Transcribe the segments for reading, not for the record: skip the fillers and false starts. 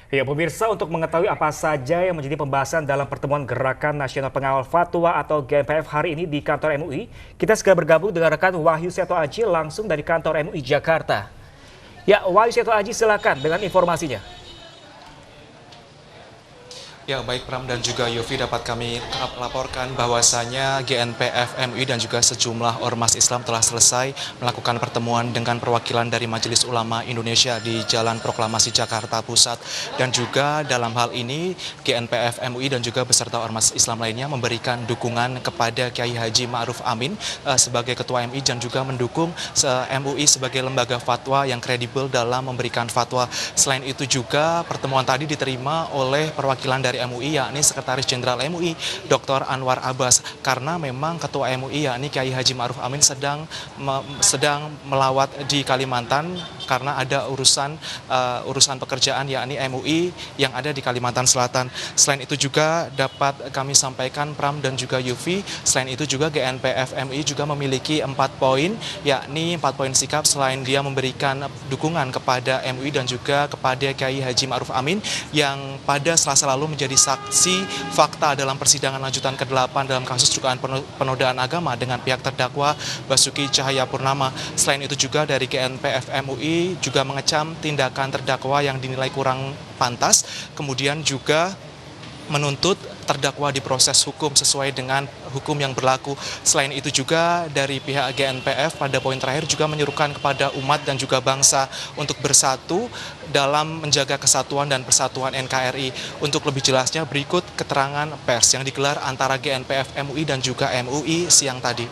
Ya, pemirsa, untuk mengetahui apa saja yang menjadi pembahasan dalam pertemuan Gerakan Nasional Pengawal Fatwa atau GNPF hari ini di kantor MUI, kita segera bergabung dengan rekan Wahyu Seto Aji langsung dari kantor MUI Jakarta. Ya, Wahyu Seto Aji, silakan dengan informasinya. Ya, baik Pram dan juga Yofi, dapat kami laporkan bahwasanya GNPF MUI dan juga sejumlah ormas Islam telah selesai melakukan pertemuan dengan perwakilan dari Majelis Ulama Indonesia di Jalan Proklamasi Jakarta Pusat. Dan juga dalam hal ini GNPF MUI dan juga beserta ormas Islam lainnya memberikan dukungan kepada Kiai Haji Ma'ruf Amin sebagai Ketua MUI dan juga mendukung MUI sebagai lembaga fatwa yang kredibel dalam memberikan fatwa. Selain itu juga pertemuan tadi diterima oleh perwakilan dari MUI, yakni Sekretaris Jenderal MUI Dr. Anwar Abbas, karena memang Ketua MUI yakni Kiai Haji Ma'ruf Amin sedang melawat di Kalimantan karena ada urusan pekerjaan yakni MUI yang ada di Kalimantan Selatan. Selain itu juga dapat kami sampaikan Pram dan juga Yufi, selain itu juga GNPF MUI juga memiliki 4 poin, yakni 4 poin sikap selain dia memberikan dukungan kepada MUI dan juga kepada Kiai Haji Ma'ruf Amin yang pada Selasa lalu menjadi saksi fakta dalam persidangan lanjutan ke-8 dalam kasus dugaan penodaan agama dengan pihak terdakwa Basuki Cahayapurnama. Selain itu juga dari GNPF MUI juga mengecam tindakan terdakwa yang dinilai kurang pantas, kemudian juga menuntut terdakwa diproses hukum sesuai dengan hukum yang berlaku. Selain itu juga dari pihak GNPF pada poin terakhir juga menyerukan kepada umat dan juga bangsa untuk bersatu dalam menjaga kesatuan dan persatuan NKRI. Untuk lebih jelasnya berikut keterangan pers yang digelar antara GNPF MUI dan juga MUI siang tadi.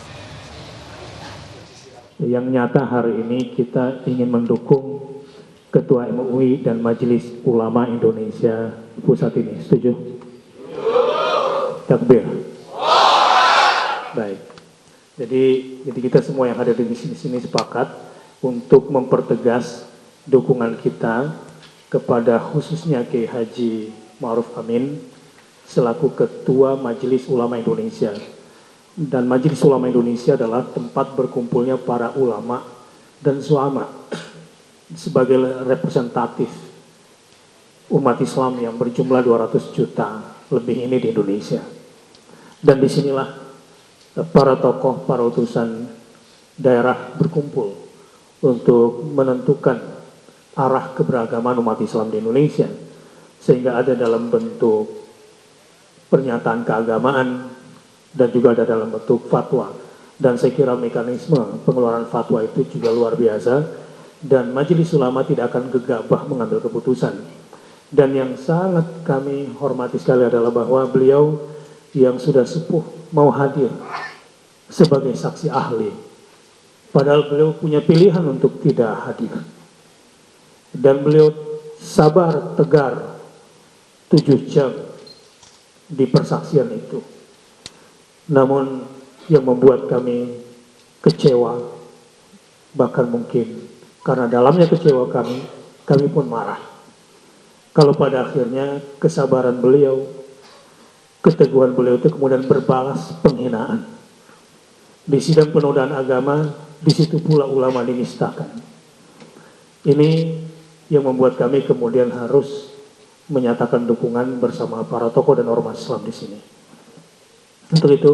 Yang nyata hari ini kita ingin mendukung Ketua MUI dan Majelis Ulama Indonesia Pusat ini. Setuju? Takbir. Baik. Jadi kita semua yang hadir di sini sepakat untuk mempertegas dukungan kita kepada khususnya Kiai Haji Ma'ruf Amin selaku Ketua Majelis Ulama Indonesia. Dan Majelis Ulama Indonesia adalah tempat berkumpulnya para ulama dan suama sebagai representatif umat Islam yang berjumlah 200 juta lebih ini di Indonesia. Dan disinilah para tokoh, para utusan daerah berkumpul untuk menentukan arah keberagaman umat Islam di Indonesia, sehingga ada dalam bentuk pernyataan keagamaan dan juga ada dalam bentuk fatwa. Dan saya kira mekanisme pengeluaran fatwa itu juga luar biasa, dan Majelis Ulama tidak akan gegabah mengambil keputusan. Dan yang sangat kami hormati sekali adalah bahwa beliau yang sudah sepuh mau hadir sebagai saksi ahli. Padahal beliau punya pilihan untuk tidak hadir. Dan beliau sabar, tegar, 7 jam di persaksian itu. Namun yang membuat kami kecewa, bahkan mungkin karena dalamnya kecewa kami pun marah. Kalau pada akhirnya kesabaran beliau, keteguhan beliau itu kemudian berbalas penghinaan. Di sidang penodaan agama, di situ pula ulama dinistakan. Ini yang membuat kami kemudian harus menyatakan dukungan bersama para tokoh dan ormas Islam di sini. Untuk itu,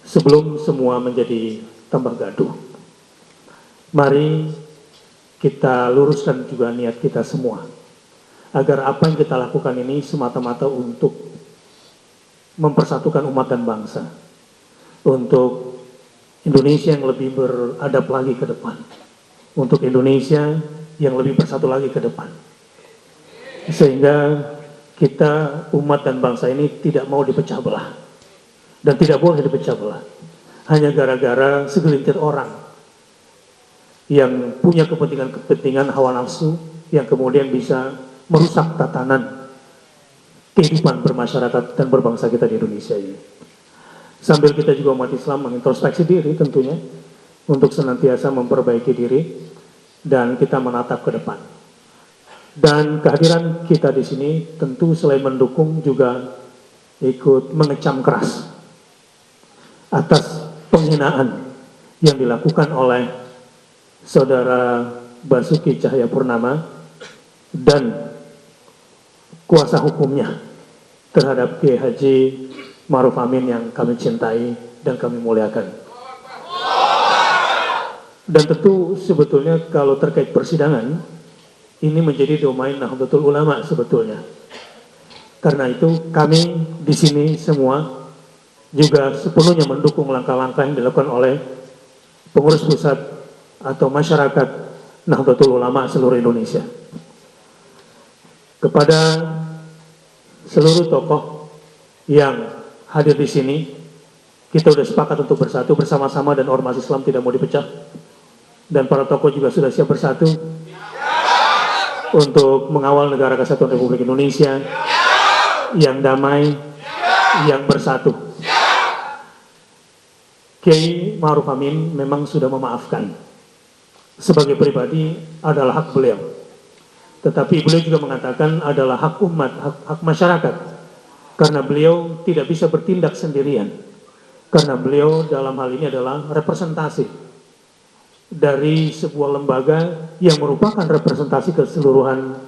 sebelum semua menjadi tambah gaduh, mari kita luruskan juga niat kita semua, agar apa yang kita lakukan ini semata-mata untuk mempersatukan umat dan bangsa, untuk Indonesia yang lebih beradab lagi ke depan, untuk Indonesia yang lebih bersatu lagi ke depan, sehingga kita umat dan bangsa ini tidak mau dipecah belah, dan tidak boleh dipecah belah hanya gara-gara segelintir orang yang punya kepentingan hawa nafsu yang kemudian bisa merusak tatanan kehidupan bermasyarakat dan berbangsa kita di Indonesia ini. Sambil kita juga umat Islam mengintrospeksi diri tentunya untuk senantiasa memperbaiki diri dan kita menatap ke depan. Dan kehadiran kita di sini tentu selain mendukung juga ikut mengecam keras atas penghinaan yang dilakukan oleh Saudara Basuki Cahayapurnama dan kuasa hukumnya terhadap Kiai Haji Ma'ruf Amin yang kami cintai dan kami muliakan. Dan tentu sebetulnya kalau terkait persidangan, ini menjadi domain Nahdlatul Ulama sebetulnya. Karena itu kami di sini semua juga sepenuhnya mendukung langkah-langkah yang dilakukan oleh pengurus pusat atau masyarakat Nahdlatul Ulama seluruh Indonesia. Kepada seluruh tokoh yang hadir di sini, kita sudah sepakat untuk bersatu bersama-sama dan ormas Islam tidak mau dipecah. Dan para tokoh juga sudah siap bersatu untuk mengawal negara kesatuan Republik Indonesia yang damai, yang bersatu. Kiai Ma'ruf Amin memang sudah memaafkan. Sebagai pribadi adalah hak beliau. Tetapi beliau juga mengatakan adalah hak umat, hak masyarakat. Karena beliau tidak bisa bertindak sendirian. Karena beliau dalam hal ini adalah representasi dari sebuah lembaga yang merupakan representasi keseluruhan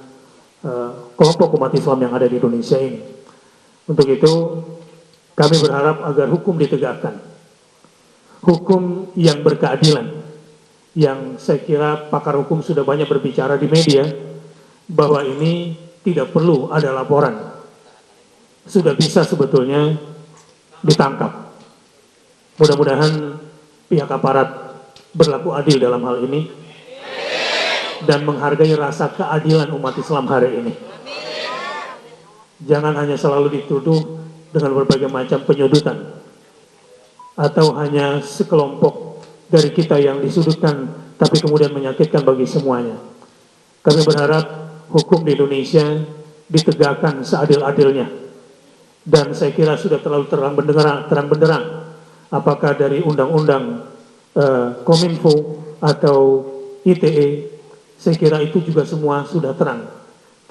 kelompok umat Islam yang ada di Indonesia ini. Untuk itu, kami berharap agar hukum ditegakkan. Hukum yang berkeadilan. Yang saya kira pakar hukum sudah banyak berbicara di media, bahwa ini tidak perlu ada laporan. Sudah bisa sebetulnya ditangkap. Mudah-mudahan pihak aparat berlaku adil dalam hal ini dan menghargai rasa keadilan umat Islam hari ini. Jangan hanya selalu dituduh dengan berbagai macam penyudutan atau hanya sekelompok dari kita yang disudutkan tapi kemudian menyakitkan bagi semuanya. Kami berharap hukum di Indonesia ditegakkan seadil-adilnya dan saya kira sudah terlalu terang benderang apakah dari undang-undang Kominfo atau ITE, saya kira itu juga semua sudah terang.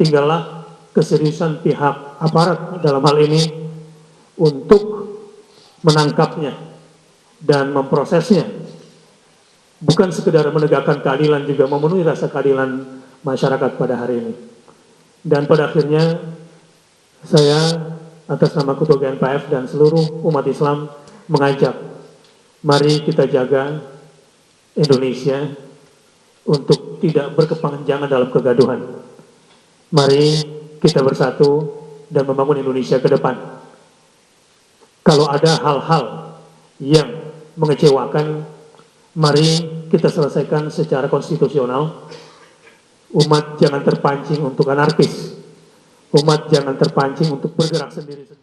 Tinggallah keseriusan pihak aparat dalam hal ini untuk menangkapnya dan memprosesnya. Bukan sekedar menegakkan keadilan, juga memenuhi rasa keadilan masyarakat pada hari ini. Dan pada akhirnya saya atas nama Ketua GNPF dan seluruh umat Islam mengajak, mari kita jaga Indonesia untuk tidak berkepanjangan dalam kegaduhan. Mari kita bersatu dan membangun Indonesia ke depan. Kalau ada hal-hal yang mengecewakan, mari kita selesaikan secara konstitusional. Umat jangan terpancing untuk anarkis. Umat jangan terpancing untuk bergerak sendiri-sendiri.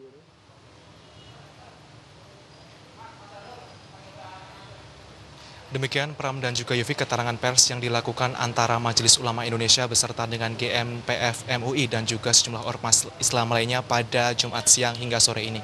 Demikian Pram dan juga Yofi keterangan pers yang dilakukan antara Majelis Ulama Indonesia beserta dengan GNPF MUI dan juga sejumlah ormas Islam lainnya pada Jumat siang hingga sore ini.